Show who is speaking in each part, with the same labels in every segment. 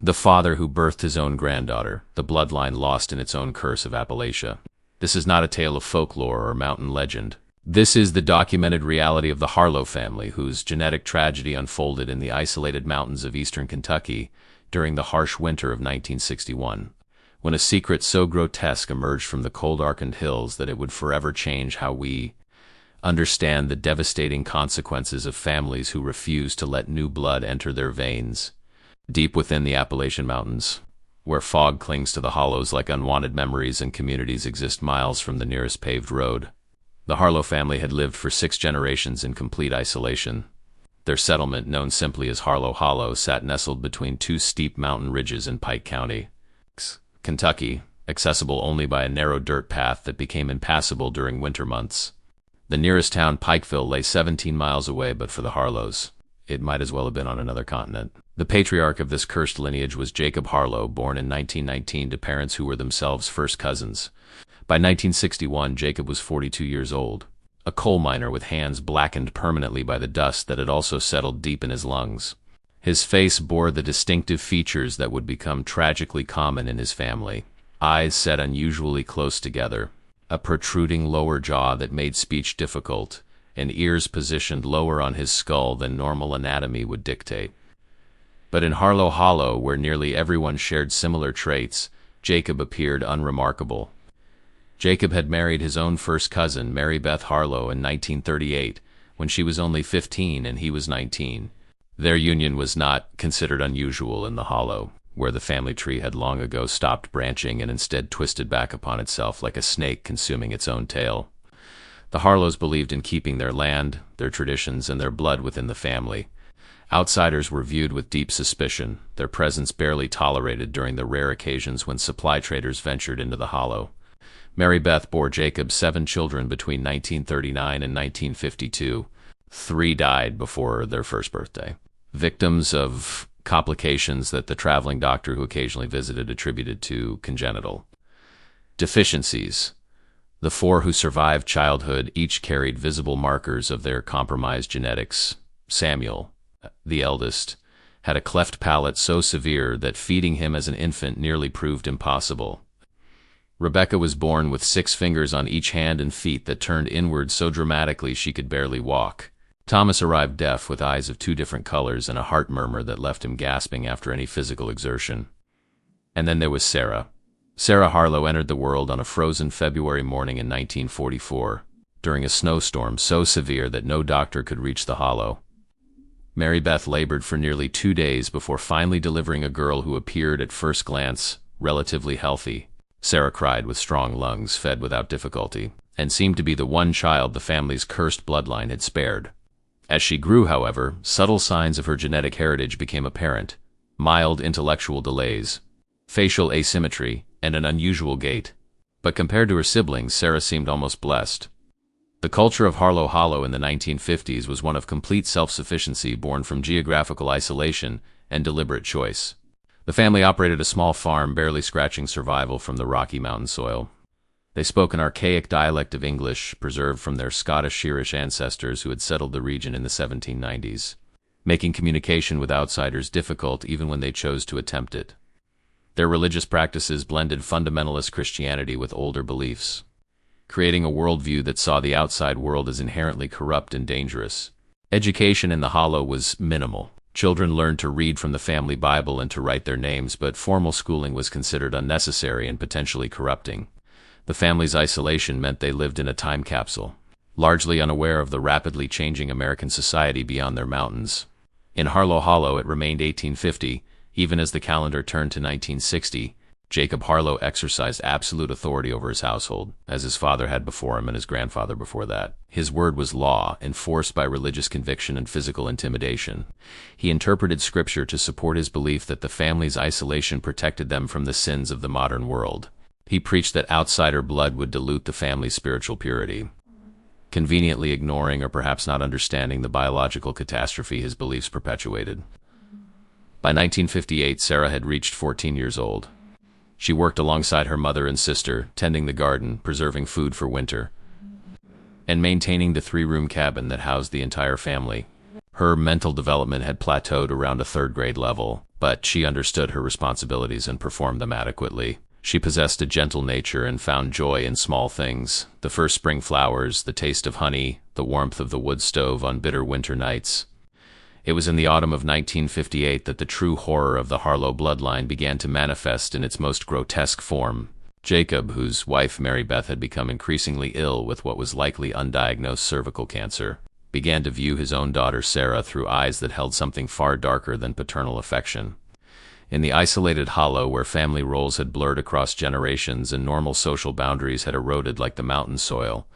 Speaker 1: The father who birthed his own granddaughter, the bloodline lost in its own curse of Appalachia. This is not a tale of folklore or mountain legend. This is the documented reality of the Harlow family, whose genetic tragedy unfolded in the isolated mountains of eastern Kentucky during the harsh winter of 1961, when a secret so grotesque emerged from the cold darkened hills that it would forever change how we understand the devastating consequences of families who refuse to let new blood enter their veins. Deep within the Appalachian Mountains, where fog clings to the hollows like unwanted memories and communities exist miles from the nearest paved road, the Harlow family had lived for 6 generations in complete isolation. Their settlement, known simply as Harlow Hollow, sat nestled between 2 steep mountain ridges in Pike County, Kentucky, accessible only by a narrow dirt path that became impassable during winter months. The nearest town, Pikeville, lay 17 miles away, but for the Harlows, it might as well have been on another continent. The patriarch of this cursed lineage was Jacob Harlow, born in 1919 to parents who were themselves first cousins. By 1961, Jacob was 42 years old, a coal miner with hands blackened permanently by the dust that had also settled deep in his lungs. His face bore the distinctive features that would become tragically common in his family. Eyes set unusually close together, a protruding lower jaw that made speech difficult, and ears positioned lower on his skull than normal anatomy would dictate. But in Harlow Hollow, where nearly everyone shared similar traits, Jacob appeared unremarkable. Jacob had married his own first cousin, Mary Beth Harlow, in 1938, when she was only 15 and he was 19. Their union was not considered unusual in the Hollow, where the family tree had long ago stopped branching and instead twisted back upon itself like a snake consuming its own tail. The Harlows believed in keeping their land, their traditions, and their blood within the family. Outsiders were viewed with deep suspicion, their presence barely tolerated during the rare occasions when supply traders ventured into the Hollow. Mary Beth bore Jacob 7 children between 1939 and 1952. 3 died before their first birthday, victims of complications that the traveling doctor who occasionally visited attributed to congenital deficiencies. The 4 who survived childhood each carried visible markers of their compromised genetics. Samuel, the eldest, had a cleft palate so severe that feeding him as an infant nearly proved impossible. Rebecca was born with 6 fingers on each hand and feet that turned inward so dramatically she could barely walk. Thomas arrived deaf, with eyes of 2 different colors and a heart murmur that left him gasping after any physical exertion. And then there was Sarah. Sarah Harlow entered the world on a frozen February morning in 1944, during a snowstorm so severe that no doctor could reach the Hollow. Mary Beth labored for nearly 2 days before finally delivering a girl who appeared at first glance relatively healthy. Sarah cried with strong lungs, fed without difficulty, and seemed to be the one child the family's cursed bloodline had spared. As she grew, however, subtle signs of her genetic heritage became apparent: mild intellectual delays, facial asymmetry, and an unusual gait. But compared to her siblings, Sarah seemed almost blessed. The culture of Harlow Hollow in the 1950s was one of complete self-sufficiency, born from geographical isolation and deliberate choice. The family operated a small farm, barely scratching survival from the Rocky Mountain soil. They spoke an archaic dialect of English, preserved from their Scottish-Irish ancestors who had settled the region in the 1790s, making communication with outsiders difficult even when they chose to attempt it. Their religious practices blended fundamentalist Christianity with older beliefs, creating a worldview that saw the outside world as inherently corrupt and dangerous. Education in the Hollow was minimal. Children learned to read from the family Bible and to write their names, but formal schooling was considered unnecessary and potentially corrupting. The family's isolation meant they lived in a time capsule, largely unaware of the rapidly changing American society beyond their mountains. In Harlow Hollow, it remained 1850, even as the calendar turned to 1960. Jacob Harlow exercised absolute authority over his household, as his father had before him and his grandfather before that. His word was law, enforced by religious conviction and physical intimidation. He interpreted scripture to support his belief that the family's isolation protected them from the sins of the modern world. He preached that outsider blood would dilute the family's spiritual purity, conveniently ignoring or perhaps not understanding the biological catastrophe his beliefs perpetuated. By 1958, Sarah had reached 14 years old. She worked alongside her mother and sister, tending the garden, preserving food for winter, and maintaining the 3-room cabin that housed the entire family. Her mental development had plateaued around a 3rd grade level, but she understood her responsibilities and performed them adequately. She possessed a gentle nature and found joy in small things: the first spring flowers, the taste of honey, the warmth of the wood stove on bitter winter nights. It was in the autumn of 1958 that the true horror of the Harlow bloodline began to manifest in its most grotesque form. Jacob, whose wife Mary Beth had become increasingly ill with what was likely undiagnosed cervical cancer, began to view his own daughter Sarah through eyes that held something far darker than paternal affection. In the isolated hollow where family roles had blurred across generations and normal social boundaries had eroded like the mountain soil,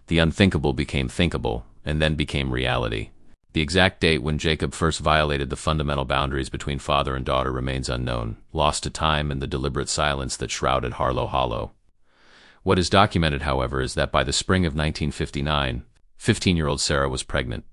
Speaker 1: the unthinkable became thinkable, and then became reality. The exact date when Jacob first violated the fundamental boundaries between father and daughter remains unknown, lost to time and the deliberate silence that shrouded Harlow Hollow. What is documented, however, is that by the spring of 1959, 15-year-old Sarah was pregnant,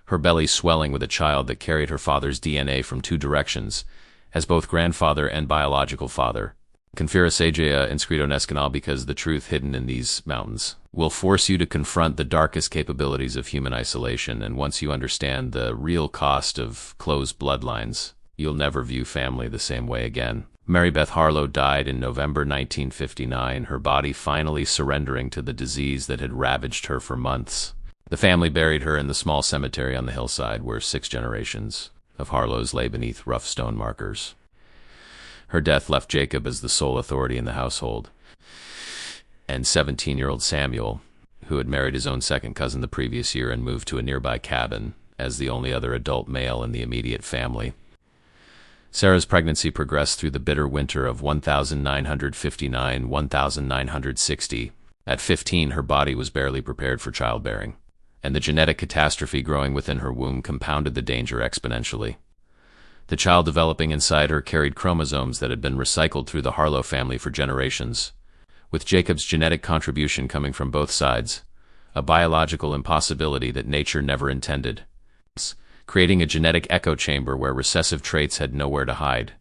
Speaker 1: her belly swelling with a child that carried her father's DNA from two directions, as both grandfather and biological father. Confira sagea inscrito nescanal, because the truth hidden in these mountains will force you to confront the darkest capabilities of human isolation, and once you understand the real cost of closed bloodlines, you'll never view family the same way again. Mary Beth Harlow died in November 1959, her body finally surrendering to the disease that had ravaged her for months. The family buried her in the small cemetery on the hillside where 6 generations of Harlows lay beneath rough stone markers. Her death left Jacob as the sole authority in the household, and 17-year-old Samuel, who had married his own second cousin the previous year and moved to a nearby cabin, as the only other adult male in the immediate family. Sarah's pregnancy progressed through the bitter winter of 1959-1960. At 15, her body was barely prepared for childbearing, and the genetic catastrophe growing within her womb compounded the danger exponentially. The child developing inside her carried chromosomes that had been recycled through the Harlow family for generations, with Jacob's genetic contribution coming from both sides, a biological impossibility that nature never intended, creating a genetic echo chamber where recessive traits had nowhere to hide.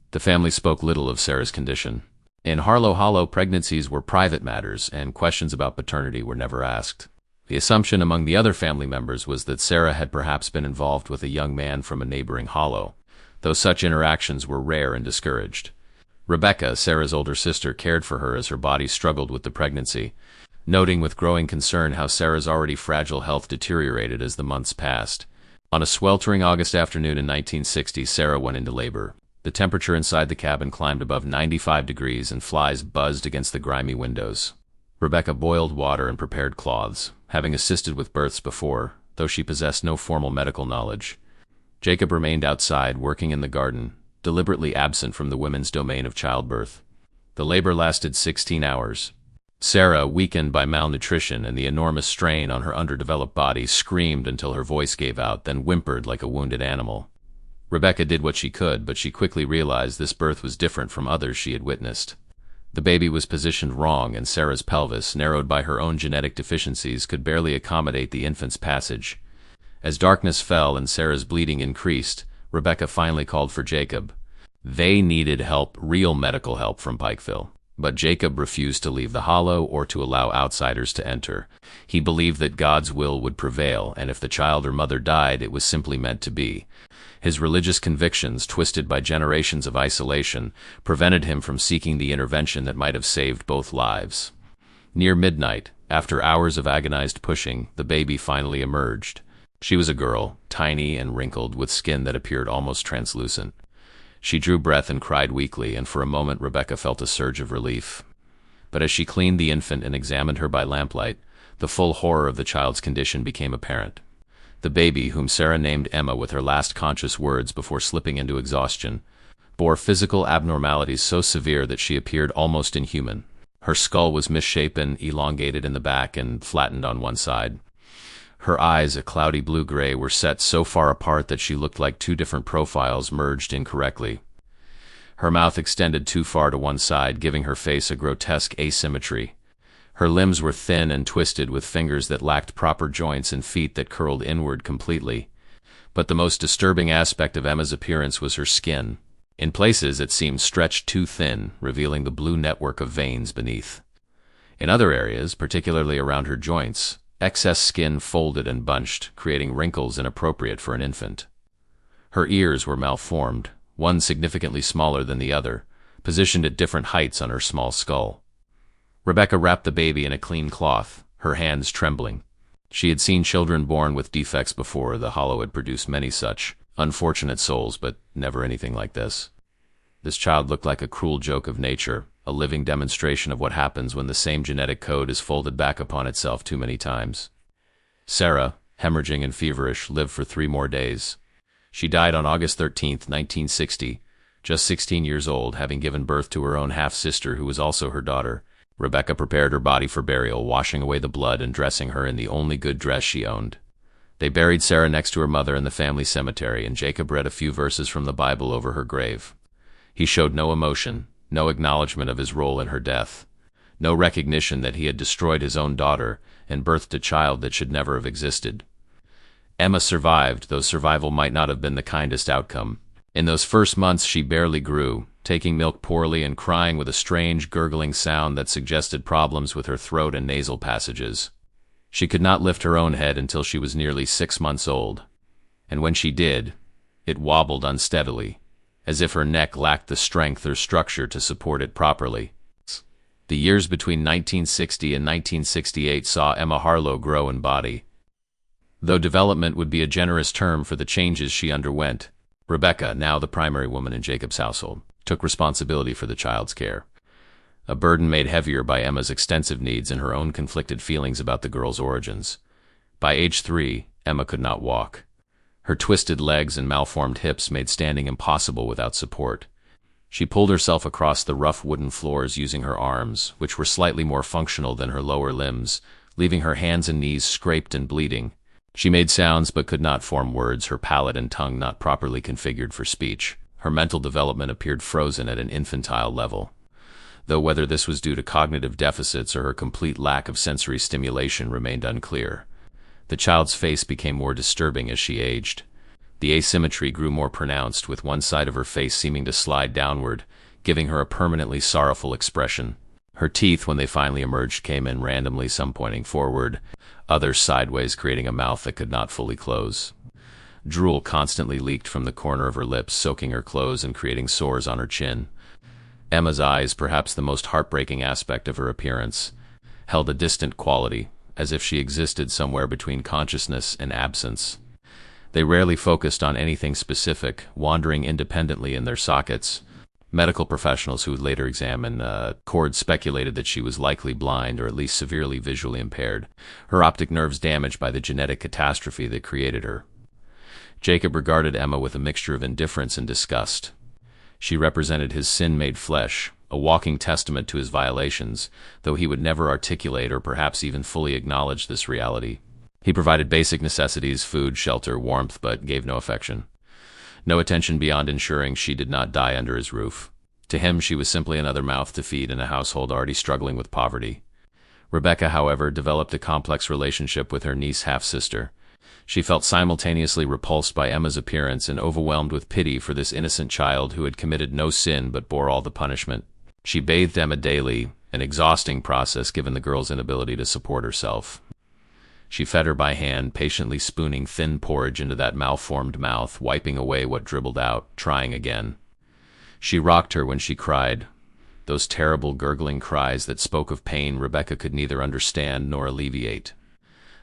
Speaker 1: The family spoke little of Sarah's condition. In Harlow Hollow, pregnancies were private matters, and questions about paternity were never asked. The assumption among the other family members was that Sarah had perhaps been involved with a young man from a neighboring hollow, though such interactions were rare and discouraged. Rebecca, Sarah's older sister, cared for her as her body struggled with the pregnancy, noting with growing concern how Sarah's already fragile health deteriorated as the months passed. On a sweltering August afternoon in 1960, Sarah went into labor. The temperature inside the cabin climbed above 95 degrees and flies buzzed against the grimy windows. Rebecca boiled water and prepared cloths, having assisted with births before, though she possessed no formal medical knowledge. Jacob remained outside, working in the garden, deliberately absent from the women's domain of childbirth. The labor lasted 16 hours. Sarah, weakened by malnutrition and the enormous strain on her underdeveloped body, screamed until her voice gave out, then whimpered like a wounded animal. Rebecca did what she could, but she quickly realized this birth was different from others she had witnessed. The baby was positioned wrong, and Sarah's pelvis, narrowed by her own genetic deficiencies, could barely accommodate the infant's passage. As darkness fell and Sarah's bleeding increased, Rebecca finally called for Jacob. They needed help, real medical help from Pikeville. But Jacob refused to leave the hollow or to allow outsiders to enter. He believed that God's will would prevail, and if the child or mother died, it was simply meant to be. His religious convictions, twisted by generations of isolation, prevented him from seeking the intervention that might have saved both lives. Near midnight, after hours of agonized pushing, the baby finally emerged. She was a girl, tiny and wrinkled, with skin that appeared almost translucent. She drew breath and cried weakly, and for a moment Rebecca felt a surge of relief. But as she cleaned the infant and examined her by lamplight, the full horror of the child's condition became apparent. The baby, whom Sarah named Emma with her last conscious words before slipping into exhaustion, bore physical abnormalities so severe that she appeared almost inhuman. Her skull was misshapen, elongated in the back, and flattened on one side. Her eyes, a cloudy blue-gray, were set so far apart that she looked like two different profiles merged incorrectly. Her mouth extended too far to one side, giving her face a grotesque asymmetry. Her limbs were thin and twisted, with fingers that lacked proper joints and feet that curled inward completely. But the most disturbing aspect of Emma's appearance was her skin. In places it seemed stretched too thin, revealing the blue network of veins beneath. In other areas, particularly around her joints, excess skin folded and bunched, creating wrinkles inappropriate for an infant. Her ears were malformed, one significantly smaller than the other, positioned at different heights on her small skull. Rebecca wrapped the baby in a clean cloth, her hands trembling. She had seen children born with defects before. The hollow had produced many such unfortunate souls, but never anything like this. This child looked like a cruel joke of nature, a living demonstration of what happens when the same genetic code is folded back upon itself too many times. Sarah, hemorrhaging and feverish, lived for 3 more days. She died on August 13, 1960, just 16 years old, having given birth to her own half-sister who was also her daughter. Rebecca prepared her body for burial, washing away the blood and dressing her in the only good dress she owned. They buried Sarah next to her mother in the family cemetery, and Jacob read a few verses from the Bible over her grave. He showed no emotion, no acknowledgement of his role in her death, no recognition that he had destroyed his own daughter and birthed a child that should never have existed. Emma survived, though survival might not have been the kindest outcome. In those first months she barely grew, taking milk poorly and crying with a strange gurgling sound that suggested problems with her throat and nasal passages. She could not lift her own head until she was nearly 6 months old, and when she did, it wobbled unsteadily, as if her neck lacked the strength or structure to support it properly. The years between 1960 and 1968 saw Emma Harlow grow in body. Though development would be a generous term for the changes she underwent, Rebecca, now the primary woman in Jacob's household, took responsibility for the child's care, a burden made heavier by Emma's extensive needs and her own conflicted feelings about the girl's origins. By age 3, Emma could not walk. Her twisted legs and malformed hips made standing impossible without support. She pulled herself across the rough wooden floors using her arms, which were slightly more functional than her lower limbs, leaving her hands and knees scraped and bleeding. She made sounds but could not form words, her palate and tongue not properly configured for speech. Her mental development appeared frozen at an infantile level, though whether this was due to cognitive deficits or her complete lack of sensory stimulation remained unclear. The child's face became more disturbing as she aged. The asymmetry grew more pronounced, with one side of her face seeming to slide downward, giving her a permanently sorrowful expression. Her teeth, when they finally emerged, came in randomly, some pointing forward, others sideways, creating a mouth that could not fully close. Drool constantly leaked from the corner of her lips, soaking her clothes and creating sores on her chin. Emma's eyes, perhaps the most heartbreaking aspect of her appearance, held a distant quality, as if she existed somewhere between consciousness and absence. They rarely focused on anything specific, wandering independently in their sockets. Medical professionals who would later examine Cord speculated that she was likely blind or at least severely visually impaired, her optic nerves damaged by the genetic catastrophe that created her. Jacob regarded Emma with a mixture of indifference and disgust. She represented his sin-made flesh, a walking testament to his violations, though he would never articulate or perhaps even fully acknowledge this reality. He provided basic necessities, food, shelter, warmth, but gave no affection. No attention beyond ensuring she did not die under his roof. To him, she was simply another mouth to feed in a household already struggling with poverty. Rebecca, however, developed a complex relationship with her niece half-sister. She felt simultaneously repulsed by Emma's appearance and overwhelmed with pity for this innocent child who had committed no sin but bore all the punishment. She bathed Emma daily, an exhausting process given the girl's inability to support herself. She fed her by hand, patiently spooning thin porridge into that malformed mouth, wiping away what dribbled out, trying again. She rocked her when she cried. Those terrible gurgling cries that spoke of pain Rebecca could neither understand nor alleviate.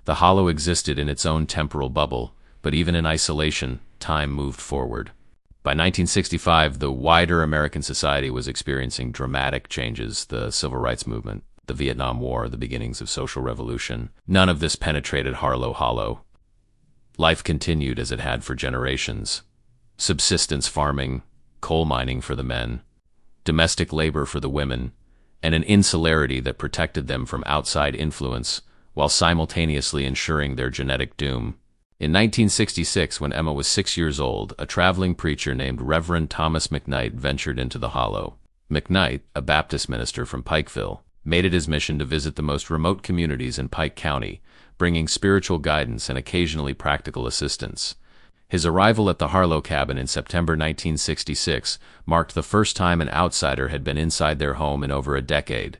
Speaker 1: The hollow existed in its own temporal bubble, but even in isolation, time moved forward. By 1965, the wider American society was experiencing dramatic changes: the Civil Rights Movement, the Vietnam War, the beginnings of social revolution. None of this penetrated Harlow Hollow. Life continued as it had for generations. Subsistence farming, coal mining for the men, domestic labor for the women, and an insularity that protected them from outside influence while simultaneously ensuring their genetic doom. In 1966, when Emma was 6 years old, a traveling preacher named Reverend Thomas McKnight ventured into the hollow. McKnight, a Baptist minister from Pikeville, made it his mission to visit the most remote communities in Pike County, bringing spiritual guidance and occasionally practical assistance. His arrival at the Harlow cabin in September 1966 marked the first time an outsider had been inside their home in over a decade.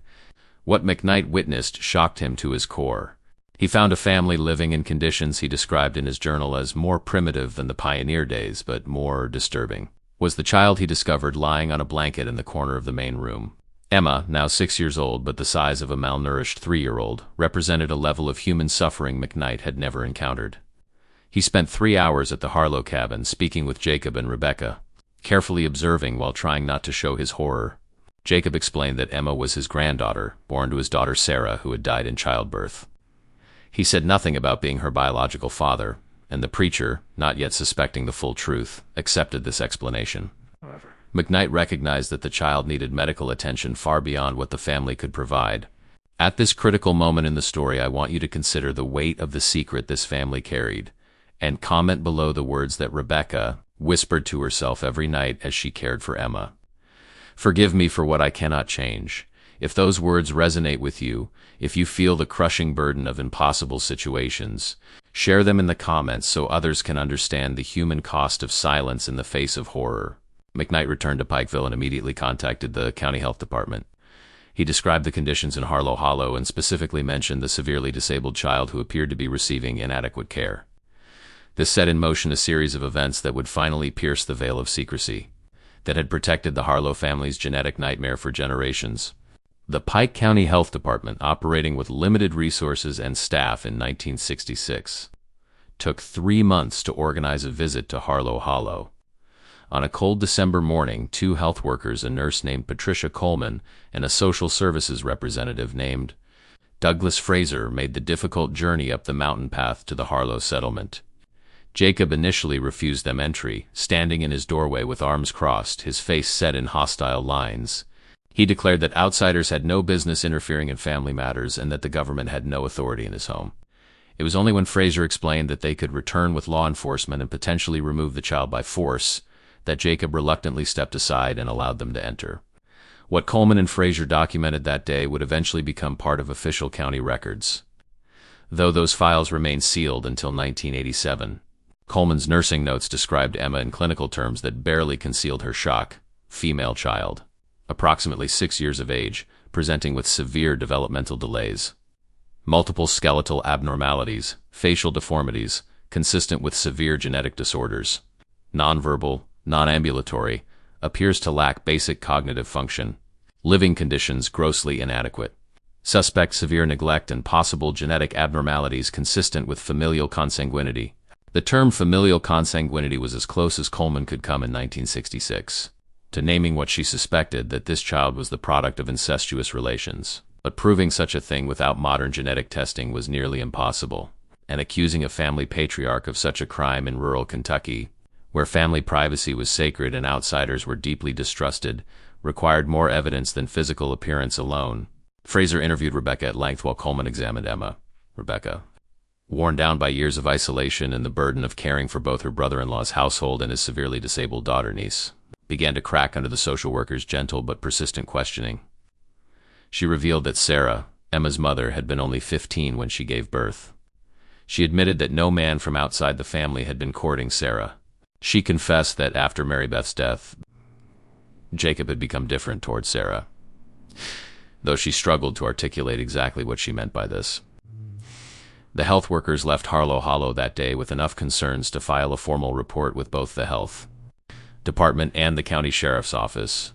Speaker 1: What McKnight witnessed shocked him to his core. He found a family living in conditions he described in his journal as more primitive than the pioneer days, but more disturbing. Was the child he discovered lying on a blanket in the corner of the main room. Emma, now 6 years old but the size of a malnourished 3-year-old, represented a level of human suffering McKnight had never encountered. He spent 3 hours at the Harlow cabin speaking with Jacob and Rebecca, carefully observing while trying not to show his horror. Jacob explained that Emma was his granddaughter, born to his daughter Sarah, who had died in childbirth. He said nothing about being her biological father, and the preacher, not yet suspecting the full truth, accepted this explanation. However, McKnight recognized that the child needed medical attention far beyond what the family could provide. At this critical moment in the story, I want you to consider the weight of the secret this family carried, and comment below the words that Rebecca whispered to herself every night as she cared for Emma. "Forgive me for what I cannot change." If those words resonate with you, if you feel the crushing burden of impossible situations, share them in the comments so others can understand the human cost of silence in the face of horror. McKnight returned to Pikeville and immediately contacted the county health department. He described the conditions in Harlow Hollow and specifically mentioned the severely disabled child who appeared to be receiving inadequate care. This set in motion a series of events that would finally pierce the veil of secrecy that had protected the Harlow family's genetic nightmare for generations. The Pike County Health Department, operating with limited resources and staff in 1966, took 3 months to organize a visit to Harlow Hollow. On a cold December morning, 2 health workers, a nurse named Patricia Coleman and a social services representative named Douglas Fraser, made the difficult journey up the mountain path to the Harlow settlement. Jacob initially refused them entry, standing in his doorway with arms crossed, his face set in hostile lines. He declared that outsiders had no business interfering in family matters and that the government had no authority in his home. It was only when Fraser explained that they could return with law enforcement and potentially remove the child by force that Jacob reluctantly stepped aside and allowed them to enter. What Coleman and Fraser documented that day would eventually become part of official county records, though those files remained sealed until 1987. Coleman's nursing notes described Emma in clinical terms that barely concealed her shock. Female child, approximately 6 years of age, presenting with severe developmental delays, multiple skeletal abnormalities, facial deformities, consistent with severe genetic disorders, nonverbal, non-ambulatory, appears to lack basic cognitive function, living conditions grossly inadequate, suspect severe neglect and possible genetic abnormalities consistent with familial consanguinity. The term familial consanguinity was as close as Coleman could come in 1966. To naming what she suspected, that this child was the product of incestuous relations. But proving such a thing without modern genetic testing was nearly impossible, and accusing a family patriarch of such a crime in rural Kentucky, where family privacy was sacred and outsiders were deeply distrusted, required more evidence than physical appearance alone. Fraser interviewed Rebecca at length while Coleman examined Emma. Rebecca, worn down by years of isolation and the burden of caring for both her brother-in-law's household and his severely disabled daughter-niece, began to crack under the social worker's gentle but persistent questioning. She revealed that Sarah, Emma's mother, had been only 15 when she gave birth. She admitted that no man from outside the family had been courting Sarah. She confessed that after Mary Beth's death, Jacob had become different towards Sarah, though she struggled to articulate exactly what she meant by this. The health workers left Harlow Hollow that day with enough concerns to file a formal report with both the health department and the county sheriff's office.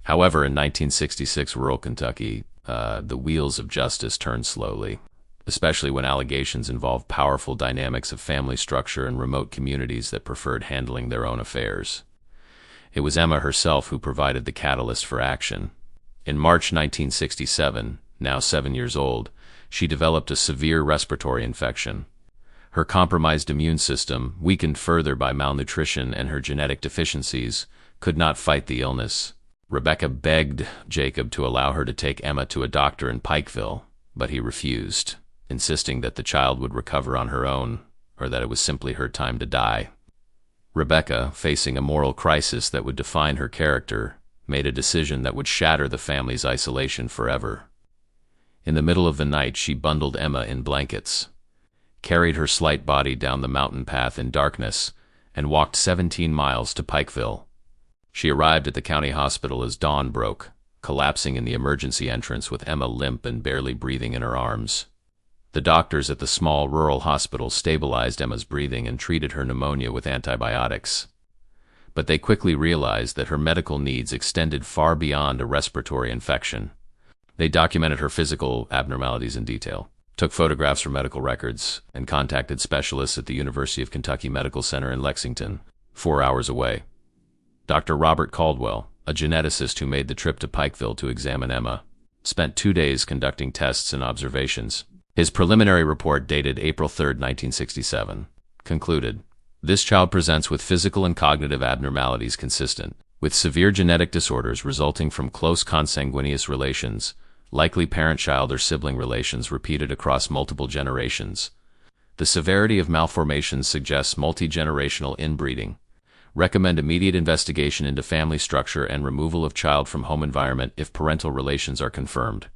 Speaker 1: However, in 1966 rural Kentucky, the wheels of justice turned slowly, especially when allegations involved powerful dynamics of family structure and remote communities that preferred handling their own affairs. It was Emma herself who provided the catalyst for action. In March 1967, now 7 years old, she developed a severe respiratory infection. Her compromised immune system, weakened further by malnutrition and her genetic deficiencies, could not fight the illness. Rebecca begged Jacob to allow her to take Emma to a doctor in Pikeville, but he refused, insisting that the child would recover on her own, or that it was simply her time to die. Rebecca, facing a moral crisis that would define her character, made a decision that would shatter the family's isolation forever. In the middle of the night, she bundled Emma in blankets, carried her slight body down the mountain path in darkness, and walked 17 miles to Pikeville. She arrived at the county hospital as dawn broke, collapsing in the emergency entrance with Emma limp and barely breathing in her arms. The doctors at the small rural hospital stabilized Emma's breathing and treated her pneumonia with antibiotics. But they quickly realized that her medical needs extended far beyond a respiratory infection. They documented her physical abnormalities in detail, took photographs from medical records, and contacted specialists at the University of Kentucky Medical Center in Lexington, 4 hours away. Dr. Robert Caldwell, a geneticist who made the trip to Pikeville to examine Emma, spent 2 days conducting tests and observations. His preliminary report, dated April 3, 1967, concluded, "This child presents with physical and cognitive abnormalities consistent with severe genetic disorders resulting from close consanguineous relations, likely parent-child or sibling relations repeated across multiple generations. The severity of malformations suggests multi-generational inbreeding. Recommend immediate investigation into family structure and removal of child from home environment if parental relations are confirmed."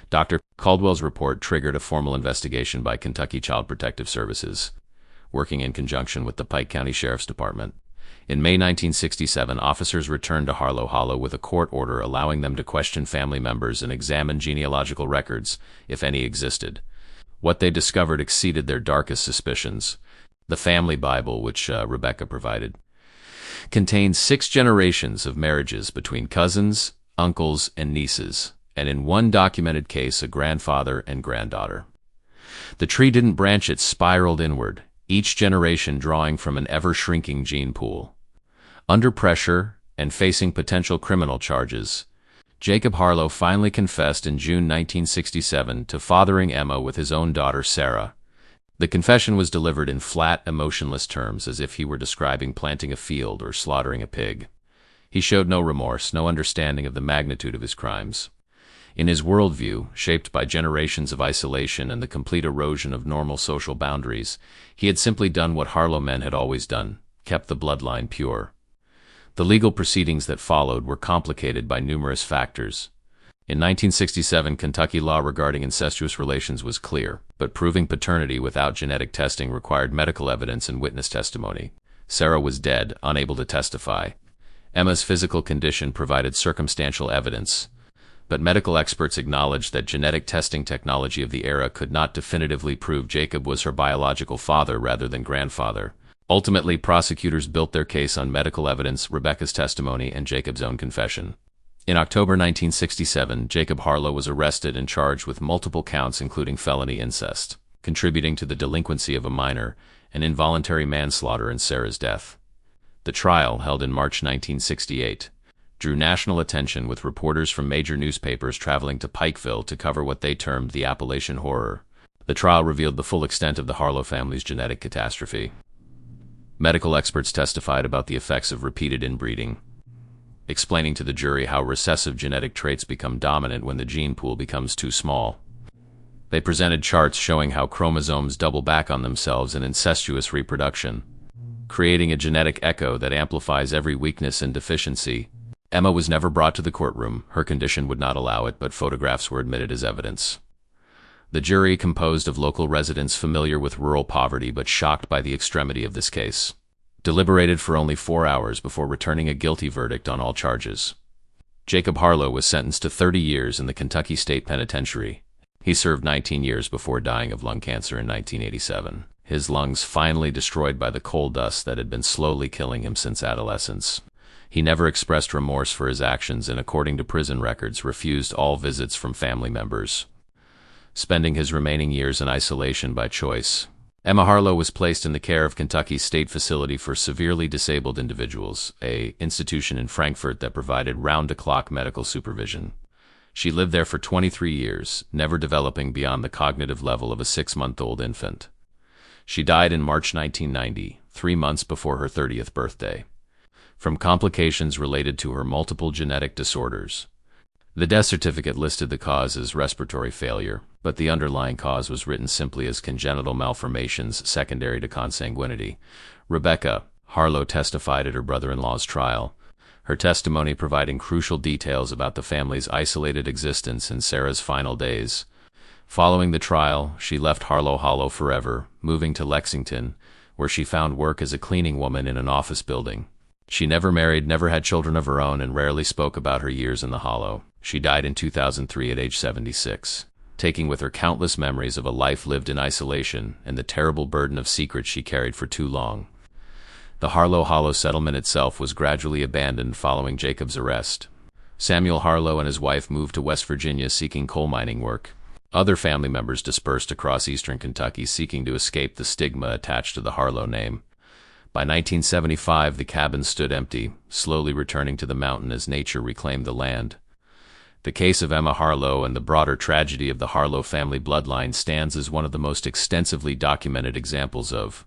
Speaker 1: Dr. Caldwell's report triggered a formal investigation by Kentucky Child Protective Services, working in conjunction with the Pike County Sheriff's Department. In May 1967, officers returned to Harlow Hollow with a court order allowing them to question family members and examine genealogical records, if any existed. What they discovered exceeded their darkest suspicions. The family Bible, which Rebecca provided, contained 6 generations of marriages between cousins, uncles, and nieces, and in one documented case, a grandfather and granddaughter. The tree didn't branch, it spiraled inward, each generation drawing from an ever-shrinking gene pool. Under pressure and facing potential criminal charges, Jacob Harlow finally confessed in June 1967 to fathering Emma with his own daughter Sarah. The confession was delivered in flat, emotionless terms, as if he were describing planting a field or slaughtering a pig. He showed no remorse, no understanding of the magnitude of his crimes. In his worldview, shaped by generations of isolation and the complete erosion of normal social boundaries, he had simply done what Harlow men had always done, kept the bloodline pure. The legal proceedings that followed were complicated by numerous factors. In 1967, Kentucky law regarding incestuous relations was clear, but proving paternity without genetic testing required medical evidence and witness testimony. Sarah was dead, unable to testify. Emma's physical condition provided circumstantial evidence, but medical experts acknowledged that genetic testing technology of the era could not definitively prove Jacob was her biological father rather than grandfather. Ultimately, prosecutors built their case on medical evidence, Rebecca's testimony, and Jacob's own confession. In October 1967, Jacob Harlow was arrested and charged with multiple counts including felony incest, contributing to the delinquency of a minor, and involuntary manslaughter in Sarah's death. The trial, held in March 1968, drew national attention, with reporters from major newspapers traveling to Pikeville to cover what they termed the Appalachian horror. The trial revealed the full extent of the Harlow family's genetic catastrophe. Medical experts testified about the effects of repeated inbreeding, explaining to the jury how recessive genetic traits become dominant when the gene pool becomes too small. They presented charts showing how chromosomes double back on themselves in incestuous reproduction, creating a genetic echo that amplifies every weakness and deficiency. Emma was never brought to the courtroom. Her condition would not allow it, but photographs were admitted as evidence. The jury, composed of local residents familiar with rural poverty but shocked by the extremity of this case, deliberated for only 4 hours before returning a guilty verdict on all charges. Jacob Harlow was sentenced to 30 years in the Kentucky State Penitentiary. He served 19 years before dying of lung cancer in 1987, his lungs finally destroyed by the coal dust that had been slowly killing him since adolescence. He never expressed remorse for his actions and, according to prison records, refused all visits from family members, spending his remaining years in isolation by choice. Emma Harlow was placed in the care of Kentucky's State Facility for Severely Disabled Individuals, an institution in Frankfort that provided round-the-clock medical supervision. She lived there for 23 years, never developing beyond the cognitive level of a 6-month-old infant. She died in March 1990, 3 months before her 30th birthday, from complications related to her multiple genetic disorders. The death certificate listed the cause as respiratory failure, but the underlying cause was written simply as congenital malformations secondary to consanguinity. Rebecca Harlow testified at her brother-in-law's trial, her testimony providing crucial details about the family's isolated existence in Sarah's final days. Following the trial, she left Harlow Hollow forever, moving to Lexington, where she found work as a cleaning woman in an office building. She never married, never had children of her own, and rarely spoke about her years in the Hollow. She died in 2003 at age 76. taking with her countless memories of a life lived in isolation and the terrible burden of secrets she carried for too long. The Harlow Hollow settlement itself was gradually abandoned following Jacob's arrest. Samuel Harlow and his wife moved to West Virginia seeking coal mining work. Other family members dispersed across eastern Kentucky seeking to escape the stigma attached to the Harlow name. By 1975, the cabin stood empty, slowly returning to the mountain as nature reclaimed the land. The case of Emma Harlow and the broader tragedy of the Harlow family bloodline stands as one of the most extensively documented examples of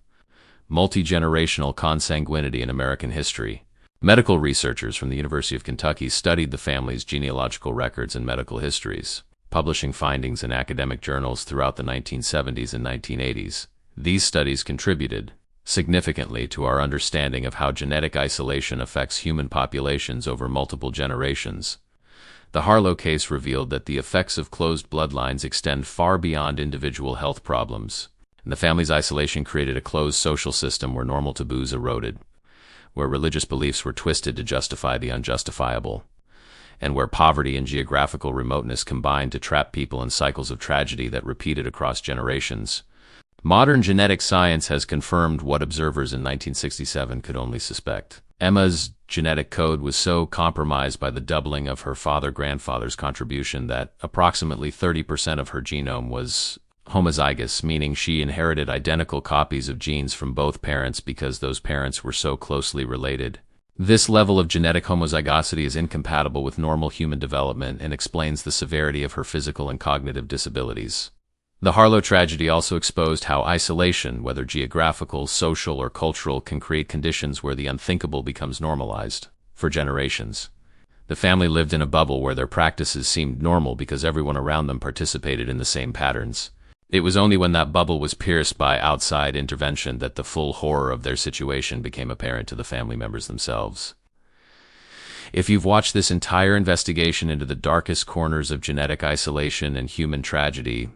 Speaker 1: multi-generational consanguinity in American history. Medical researchers from the University of Kentucky studied the family's genealogical records and medical histories, publishing findings in academic journals throughout the 1970s and 1980s. These studies contributed significantly to our understanding of how genetic isolation affects human populations over multiple generations. The Harlow case revealed that the effects of closed bloodlines extend far beyond individual health problems, and the family's isolation created a closed social system where normal taboos eroded, where religious beliefs were twisted to justify the unjustifiable, and where poverty and geographical remoteness combined to trap people in cycles of tragedy that repeated across generations. Modern genetic science has confirmed what observers in 1967 could only suspect. Emma's genetic code was so compromised by the doubling of her father-grandfather's contribution that approximately 30% of her genome was homozygous, meaning she inherited identical copies of genes from both parents because those parents were so closely related. This level of genetic homozygosity is incompatible with normal human development and explains the severity of her physical and cognitive disabilities. The Harlow tragedy also exposed how isolation, whether geographical, social, or cultural, can create conditions where the unthinkable becomes normalized. For generations, the family lived in a bubble where their practices seemed normal because everyone around them participated in the same patterns. It was only when that bubble was pierced by outside intervention that the full horror of their situation became apparent to the family members themselves. If you've watched this entire investigation into the darkest corners of genetic isolation and human tragedy,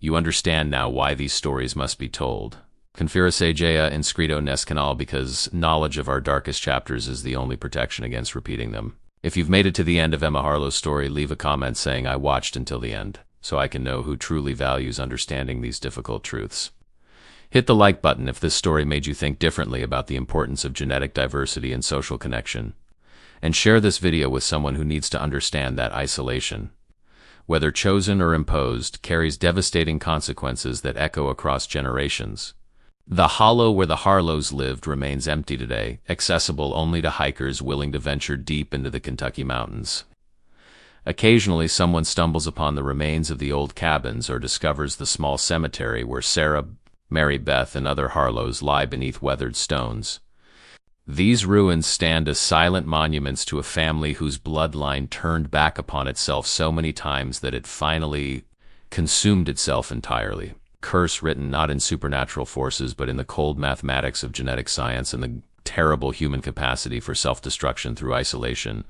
Speaker 1: you understand now why these stories must be told. Confirase Jaya inscrito nes canal, because knowledge of our darkest chapters is the only protection against repeating them. If you've made it to the end of Emma Harlow's story, leave a comment saying I watched until the end, so I can know who truly values understanding these difficult truths. Hit the like button if this story made you think differently about the importance of genetic diversity and social connection. And share this video with someone who needs to understand that isolation, whether chosen or imposed, carries devastating consequences that echo across generations. The hollow where the Harlows lived remains empty today, accessible only to hikers willing to venture deep into the Kentucky mountains. Occasionally, someone stumbles upon the remains of the old cabins or discovers the small cemetery where Sarah, Mary Beth, and other Harlows lie beneath weathered stones. These ruins stand as silent monuments to a family whose bloodline turned back upon itself so many times that it finally consumed itself entirely. Curse written not in supernatural forces but in the cold mathematics of genetic science and the terrible human capacity for self-destruction through isolation.